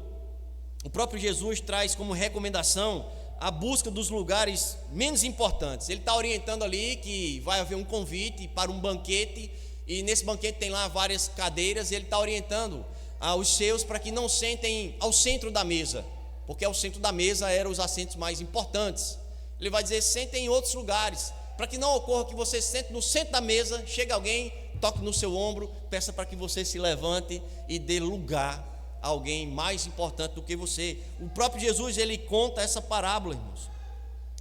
o próprio Jesus traz como recomendação a busca dos lugares menos importantes. Ele está orientando ali que vai haver um convite para um banquete, e nesse banquete tem lá várias cadeiras, e ele está orientando aos seus para que não sentem ao centro da mesa, porque ao centro da mesa eram os assentos mais importantes. Ele vai dizer: sentem em outros lugares, para que não ocorra que você sente no centro da mesa, chega alguém, toque no seu ombro, peça para que você se levante e dê lugar a alguém mais importante do que você. O próprio Jesus, ele conta essa parábola, irmãos,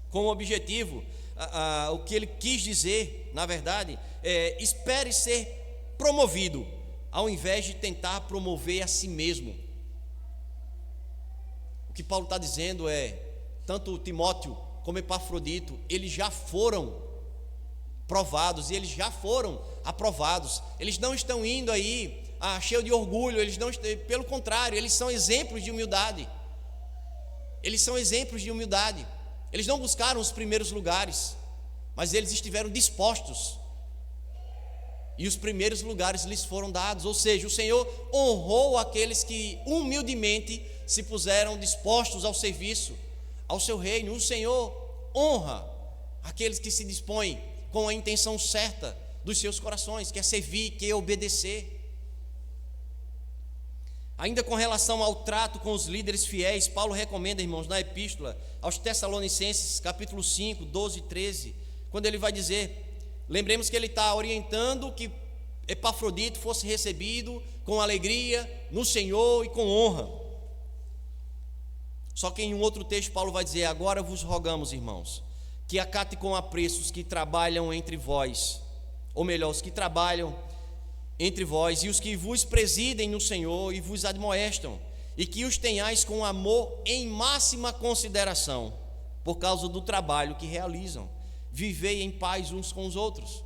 com o objetivo, o que ele quis dizer, na verdade, espere ser promovido, ao invés de tentar promover a si mesmo. O que Paulo está dizendo é, tanto Timóteo como Epafrodito, eles já foram provados e eles já foram aprovados. Eles não estão indo aí cheio de orgulho, pelo contrário, eles são exemplos de humildade. Eles são exemplos de humildade. Eles não buscaram os primeiros lugares, mas eles estiveram dispostos, e os primeiros lugares lhes foram dados. Ou seja, o Senhor honrou aqueles que humildemente se puseram dispostos ao serviço, ao seu reino. O Senhor honra aqueles que se dispõem com a intenção certa dos seus corações, que é servir, que é obedecer. Ainda com relação ao trato com os líderes fiéis, Paulo recomenda, irmãos, na epístola aos Tessalonicenses, capítulo 5, 12 e 13, quando ele vai dizer, lembremos que ele está orientando que Epafrodito fosse recebido com alegria no Senhor e com honra. Só que em um outro texto Paulo vai dizer: agora vos rogamos, irmãos, que acate com apreço os que trabalham entre vós, ou melhor, os que trabalham entre vós e os que vos presidem no Senhor e vos admoestam, e que os tenhais com amor em máxima consideração, por causa do trabalho que realizam. Vivei em paz uns com os outros.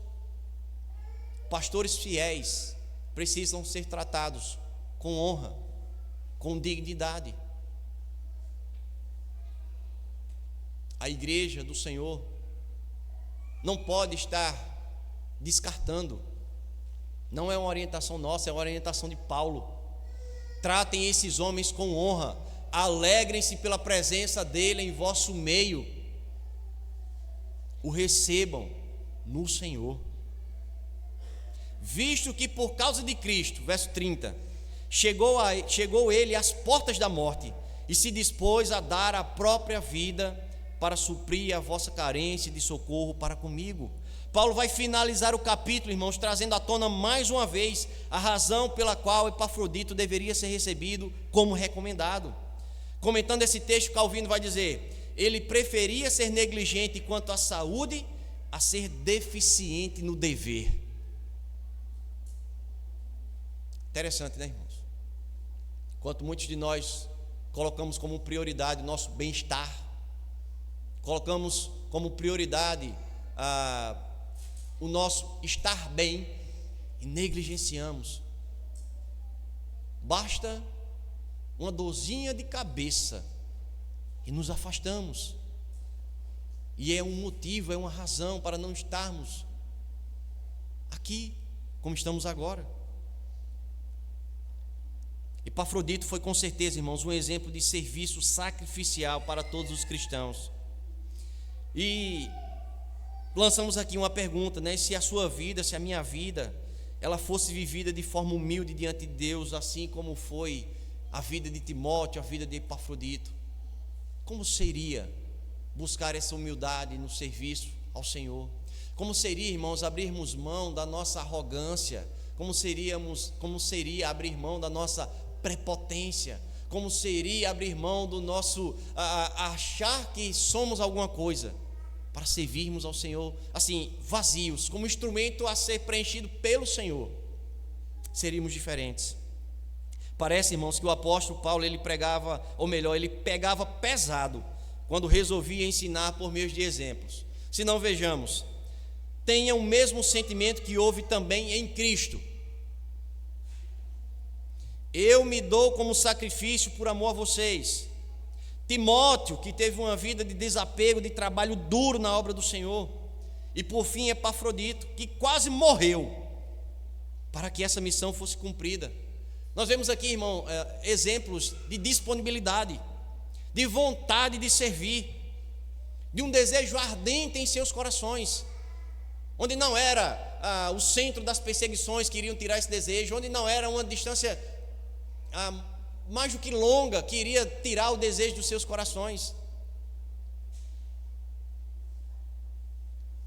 Pastores fiéis precisam ser tratados com honra, com dignidade. A igreja do Senhor não pode estar descartando. Não é uma orientação nossa, é uma orientação de Paulo. Tratem esses homens com honra, alegrem-se pela presença dele em vosso meio, o recebam no Senhor, visto que por causa de Cristo, verso 30, chegou ele às portas da morte e se dispôs a dar a própria vida para suprir a vossa carência de socorro para comigo. Paulo vai finalizar o capítulo, irmãos, trazendo à tona mais uma vez a razão pela qual Epafrodito deveria ser recebido como recomendado. Comentando esse texto, Calvino vai dizer: ele preferia ser negligente quanto à saúde a ser deficiente no dever. Interessante, né, irmãos? Enquanto muitos de nós colocamos como prioridade o nosso bem-estar, colocamos como prioridade o nosso estar bem e negligenciamos. Basta uma dorzinha de cabeça e nos afastamos. E é um motivo, é uma razão para não estarmos aqui como estamos agora. Epafrodito foi com certeza, irmãos, um exemplo de serviço sacrificial para todos os cristãos. E lançamos aqui uma pergunta, né? Se a sua vida, se a minha vida, ela fosse vivida de forma humilde diante de Deus, assim como foi a vida de Timóteo, a vida de Epafrodito, como seria buscar essa humildade no serviço ao Senhor? Como seria, irmãos, abrirmos mão da nossa arrogância? Como seria abrir mão da nossa prepotência? Como seria abrir mão do nosso achar que somos alguma coisa para servirmos ao Senhor, assim, vazios, como instrumento a ser preenchido pelo Senhor? Seríamos diferentes. Parece, irmãos, que o apóstolo Paulo, ele pregava, ou melhor, ele pegava pesado quando resolvia ensinar por meio de exemplos. Se não, vejamos: tenha o mesmo sentimento que houve também em Cristo. Eu me dou como sacrifício por amor a vocês. Timóteo, que teve uma vida de desapego, de trabalho duro na obra do Senhor. E por fim, Epafrodito, que quase morreu para que essa missão fosse cumprida. Nós vemos aqui, irmão, exemplos de disponibilidade, de vontade de servir, de um desejo ardente em seus corações, onde não era o centro das perseguições que iriam tirar esse desejo, onde não era uma distância mais do que longa que iria tirar o desejo dos seus corações.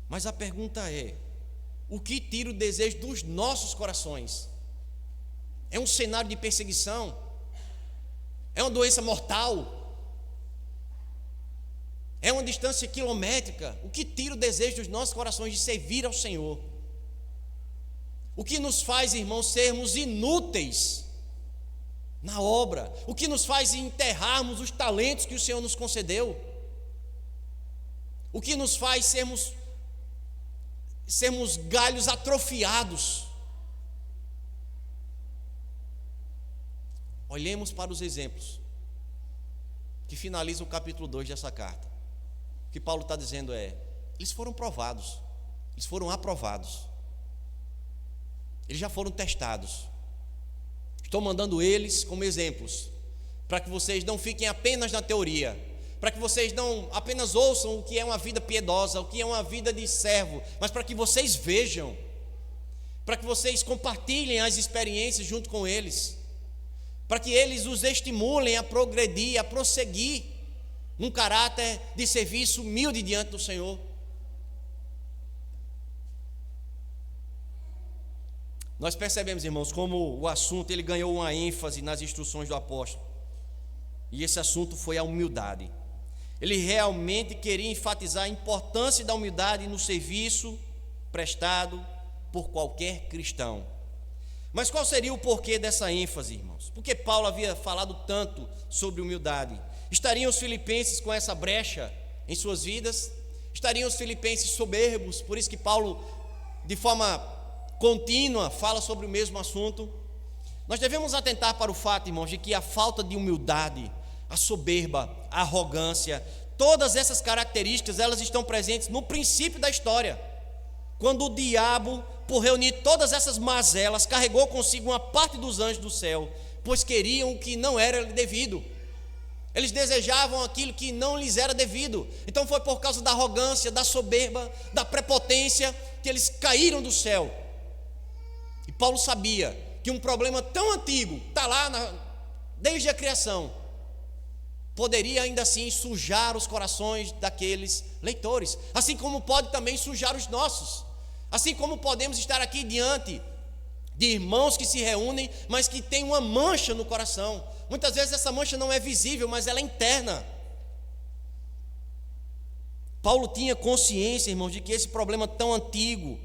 Mas a pergunta é: o que tira o desejo dos nossos corações? É um cenário de perseguição? É uma doença mortal? É uma distância quilométrica? O que tira o desejo dos nossos corações de servir ao Senhor? O que nos faz, irmãos, sermos inúteis na obra? O que nos faz enterrarmos os talentos que o Senhor nos concedeu? O que nos faz sermos galhos atrofiados? Olhemos para os exemplos que finalizam o capítulo 2 dessa carta. O que Paulo está dizendo é: eles foram provados, eles foram aprovados, eles já foram testados. Estou mandando eles como exemplos, para que vocês não fiquem apenas na teoria, para que vocês não apenas ouçam o que é uma vida piedosa, o que é uma vida de servo, mas para que vocês vejam, para que vocês compartilhem as experiências junto com eles, para que eles os estimulem a progredir, a prosseguir num caráter de serviço humilde diante do Senhor. Nós percebemos, irmãos, como o assunto ele ganhou uma ênfase nas instruções do apóstolo, e esse assunto foi a humildade. Ele realmente queria enfatizar a importância da humildade no serviço prestado por qualquer cristão. Mas qual seria o porquê dessa ênfase, irmãos? Por que Paulo havia falado tanto sobre humildade? Estariam os filipenses com essa brecha em suas vidas? Estariam os filipenses soberbos? Por isso que Paulo, de forma contínua, fala sobre o mesmo assunto. Nós devemos atentar para o fato, irmãos, de que a falta de humildade, a soberba, a arrogância, todas essas características, elas estão presentes no princípio da história, quando o diabo, por reunir todas essas mazelas, carregou consigo uma parte dos anjos do céu, pois queriam o que não era devido. Eles desejavam aquilo que não lhes era devido. Então foi por causa da arrogância, da soberba, da prepotência, que eles caíram do céu. E Paulo sabia que um problema tão antigo, está lá desde a criação, poderia ainda assim sujar os corações daqueles leitores, assim como pode também sujar os nossos. Assim como podemos estar aqui diante de irmãos que se reúnem, mas que têm uma mancha no coração. Muitas vezes essa mancha não é visível, mas ela é interna. Paulo tinha consciência, irmãos, de que esse problema tão antigo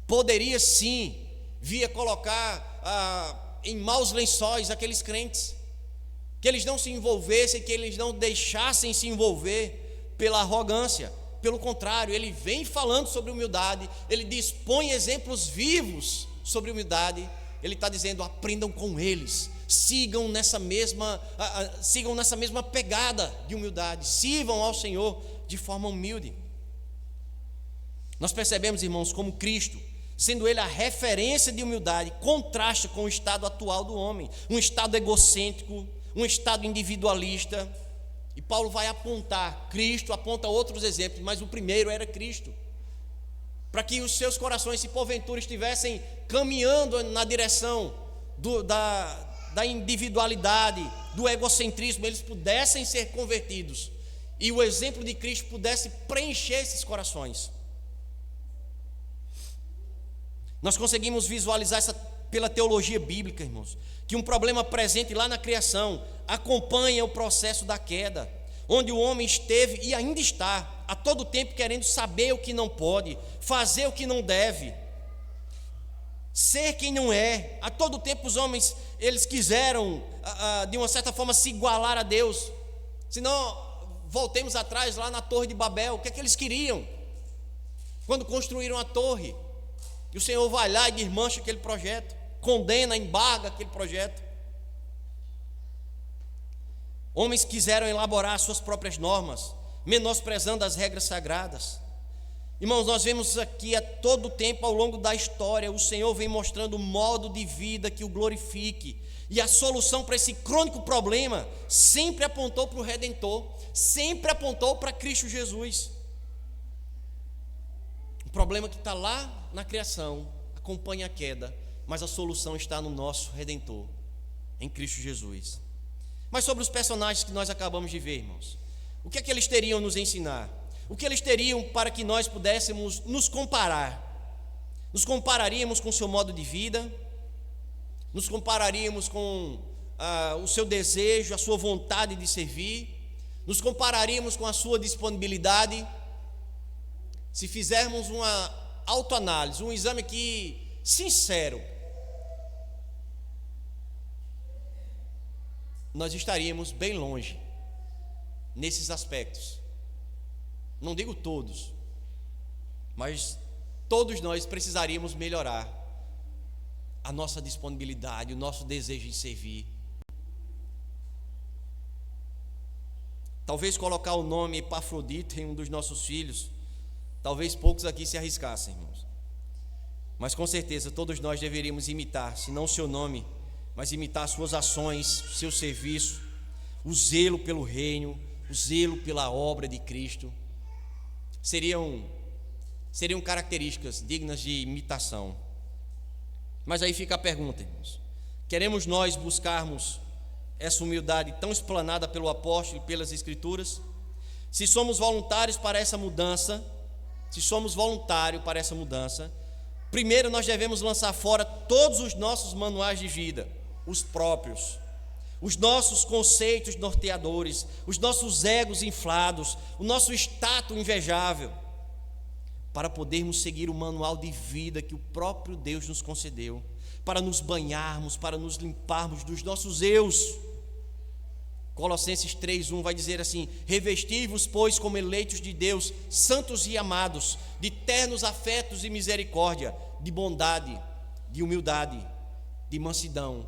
poderia sim vir a colocar em maus lençóis aqueles crentes que eles não se envolvessem, que eles não deixassem se envolver pela arrogância. Pelo contrário, ele vem falando sobre humildade, ele dispõe exemplos vivos sobre humildade. Ele está dizendo: aprendam com eles, sigam nessa mesma pegada de humildade, sirvam ao Senhor de forma humilde. Nós percebemos, irmãos, como Cristo, sendo Ele a referência de humildade, contrasta com o estado atual do homem, um estado egocêntrico, um estado individualista. E Paulo vai apontar Cristo, aponta outros exemplos, mas o primeiro era Cristo, para que os seus corações, se porventura estivessem caminhando na direção da individualidade, do egocentrismo, eles pudessem ser convertidos e o exemplo de Cristo pudesse preencher esses corações. Nós conseguimos visualizar pela teologia bíblica, irmãos, que um problema presente lá na criação acompanha o processo da queda, onde o homem esteve e ainda está a todo tempo querendo saber o que não pode, fazer o que não deve, ser quem não é. A todo tempo os homens, eles quiseram de uma certa forma se igualar a Deus. Se não, voltemos atrás lá na Torre de Babel, o que é que eles queriam quando construíram a torre? E o Senhor vai lá e desmancha aquele projeto, condena, embarga aquele projeto. Homens quiseram elaborar suas próprias normas, menosprezando as regras sagradas. Irmãos, nós vemos aqui a todo tempo ao longo da história, o Senhor vem mostrando um modo de vida que o glorifique. E a solução para esse crônico problema sempre apontou para o Redentor, sempre apontou para Cristo Jesus. O problema que está lá na criação acompanha a queda, mas a solução está no nosso Redentor, em Cristo Jesus. Mas sobre os personagens que nós acabamos de ver, irmãos, o que é que eles teriam nos ensinar? O que eles teriam para que nós pudéssemos nos comparar? Nos compararíamos com o seu modo de vida? Nos compararíamos com o seu desejo, a sua vontade de servir? Nos compararíamos com a sua disponibilidade? Se fizermos uma autoanálise, um exame aqui sincero, nós estaríamos bem longe nesses aspectos. Não digo todos, mas todos nós precisaríamos melhorar a nossa disponibilidade, o nosso desejo de servir. Talvez colocar o nome Epafrodito em um dos nossos filhos, talvez poucos aqui se arriscassem, irmãos. Mas com certeza todos nós deveríamos imitar, se não o seu nome, mas imitar suas ações, o seu serviço, o zelo pelo reino, o zelo pela obra de Cristo. Seriam características dignas de imitação. Mas aí fica a pergunta, irmãos: queremos nós buscarmos essa humildade tão explanada pelo apóstolo e pelas Escrituras? Se somos voluntários para essa mudança, primeiro nós devemos lançar fora todos os nossos manuais de vida, os próprios, os nossos conceitos norteadores, os nossos egos inflados, o nosso status invejável, para podermos seguir o manual de vida que o próprio Deus nos concedeu, para nos banharmos, para nos limparmos dos nossos eus. Colossenses 3:1 vai dizer assim: revesti-vos, pois, como eleitos de Deus, santos e amados, de ternos afetos e misericórdia, de bondade, de humildade, de mansidão,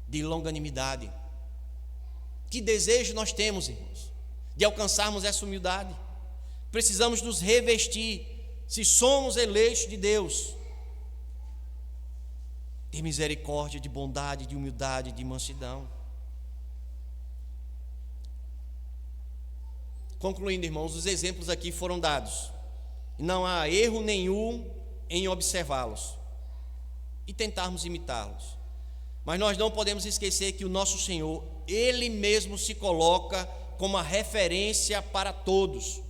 de longanimidade. Que desejo nós temos, irmãos, de alcançarmos essa humildade? Precisamos nos revestir, se somos eleitos de Deus, de misericórdia, de bondade, de humildade, de mansidão. Concluindo, irmãos, os exemplos aqui foram dados, e não há erro nenhum em observá-los e tentarmos imitá-los. Mas nós não podemos esquecer que o nosso Senhor, Ele mesmo se coloca como a referência para todos.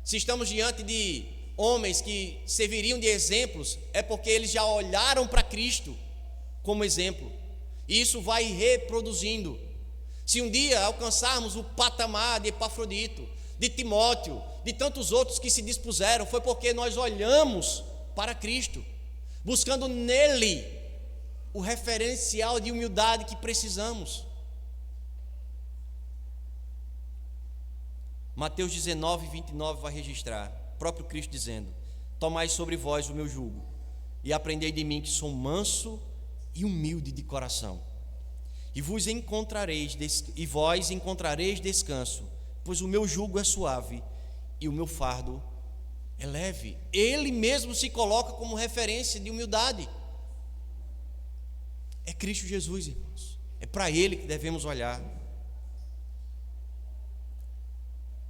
Se estamos diante de homens que serviriam de exemplos, é porque eles já olharam para Cristo como exemplo, e isso vai reproduzindo. Se um dia alcançarmos o patamar de Epafrodito, de Timóteo, de tantos outros que se dispuseram, foi porque nós olhamos para Cristo, buscando nele o referencial de humildade que precisamos. Mateus 19, 29 vai registrar, o próprio Cristo dizendo: tomai sobre vós o meu jugo, e aprendei de mim, que sou manso e humilde de coração, e vós encontrareis descanso, pois o meu jugo é suave e o meu fardo é leve. Ele mesmo se coloca como referência de humildade. É Cristo Jesus, irmãos. É para Ele que devemos olhar.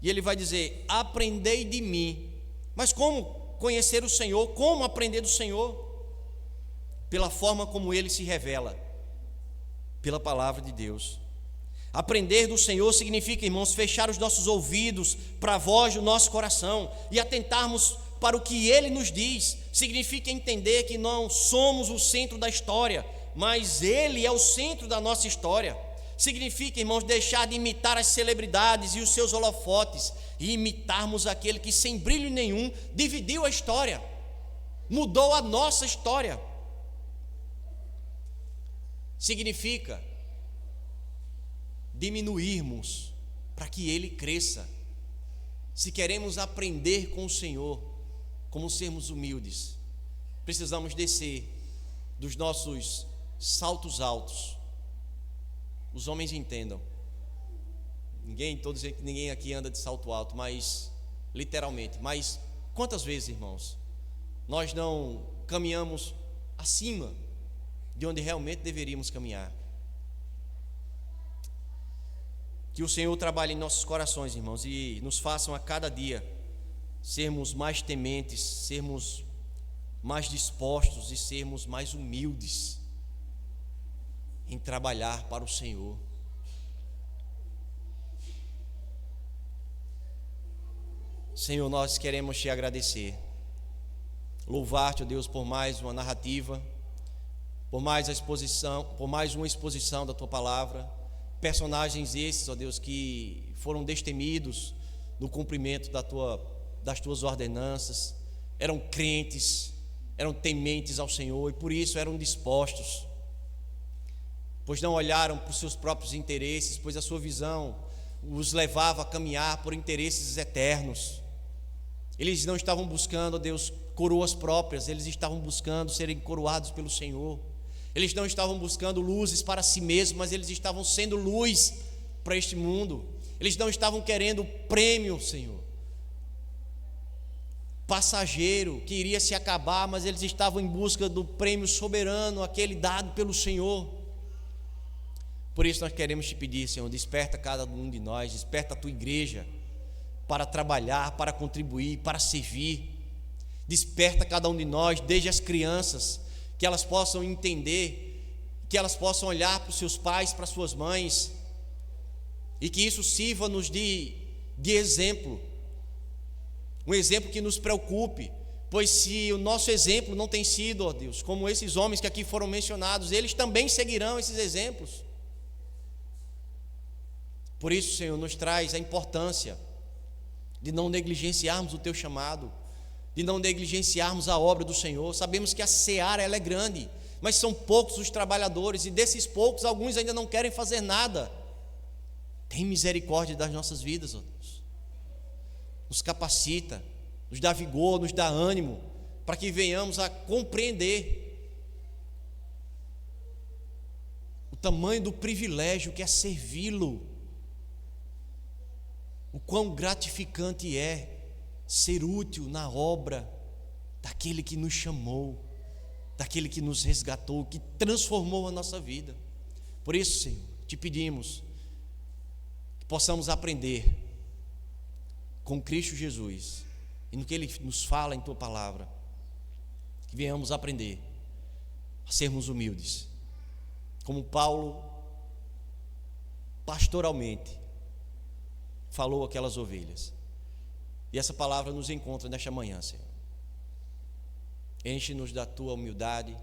E Ele vai dizer: aprendei de mim. Mas como conhecer o Senhor? Como aprender do Senhor? Pela forma como Ele se revela, pela palavra de Deus. Aprender do Senhor significa, irmãos, fechar os nossos ouvidos para a voz do nosso coração e atentarmos para o que Ele nos diz. Significa entender que não somos o centro da história, mas Ele é o centro da nossa história. Significa, irmãos, deixar de imitar as celebridades e os seus holofotes e imitarmos aquele que, sem brilho nenhum, dividiu a história, mudou a nossa história. Significa diminuirmos para que Ele cresça. Se queremos aprender com o Senhor, como sermos humildes, precisamos descer dos nossos saltos altos. Os homens entendam. Ninguém aqui anda de salto alto, mas literalmente. Mas quantas vezes, irmãos, nós não caminhamos acima de onde realmente deveríamos caminhar? Que o Senhor trabalhe em nossos corações, irmãos, e nos façam a cada dia sermos mais tementes, sermos mais dispostos e sermos mais humildes em trabalhar para o Senhor. Senhor, nós queremos Te agradecer, louvar-Te, ó Deus, por mais uma narrativa, por mais uma exposição da Tua palavra. Personagens esses, ó Deus, que foram destemidos no cumprimento das Tuas ordenanças, eram crentes, eram tementes ao Senhor e por isso eram dispostos, pois não olharam para os seus próprios interesses, pois a sua visão os levava a caminhar por interesses eternos. Eles não estavam buscando, ó Deus, coroas próprias, eles estavam buscando serem coroados pelo Senhor. Eles não estavam buscando luzes para si mesmos, mas eles estavam sendo luz para este mundo. Eles não estavam querendo prêmio, Senhor, passageiro que iria se acabar, mas eles estavam em busca do prêmio soberano, aquele dado pelo Senhor. Por isso nós queremos Te pedir, Senhor, desperta cada um de nós, desperta a Tua igreja para trabalhar, para contribuir, para servir. Desperta cada um de nós, desde as crianças, que elas possam entender, que elas possam olhar para os seus pais, para as suas mães, e que isso sirva-nos de exemplo, um exemplo que nos preocupe, pois se o nosso exemplo não tem sido, ó Deus, como esses homens que aqui foram mencionados, eles também seguirão esses exemplos. Por isso, Senhor, nos traz a importância de não negligenciarmos o Teu chamado, de não negligenciarmos a obra do Senhor. Sabemos que a seara ela é grande, mas são poucos os trabalhadores, e desses poucos, alguns ainda não querem fazer nada. Tem misericórdia das nossas vidas, ó Deus. Nos capacita, nos dá vigor, nos dá ânimo, para que venhamos a compreender o tamanho do privilégio que é servi-lo, o quão gratificante é ser útil na obra daquele que nos chamou, daquele que nos resgatou, que transformou a nossa vida. Por isso, Senhor, Te pedimos que possamos aprender com Cristo Jesus e no que Ele nos fala em Tua palavra, que venhamos aprender a sermos humildes, como Paulo pastoralmente falou aquelas ovelhas. E essa palavra nos encontra nesta manhã, Senhor. Enche-nos da Tua humildade,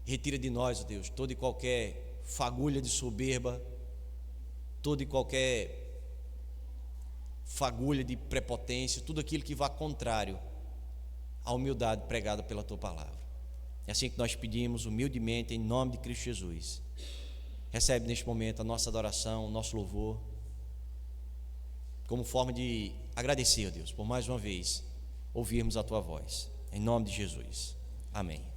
retira de nós, ó Deus, toda e qualquer fagulha de soberba, toda e qualquer fagulha de prepotência, tudo aquilo que vá contrário à humildade pregada pela Tua palavra. É assim que nós pedimos humildemente, em nome de Cristo Jesus. Recebe neste momento a nossa adoração, o nosso louvor. como forma de agradecer, Deus, por mais uma vez ouvirmos a tua voz. Em nome de Jesus. Amém.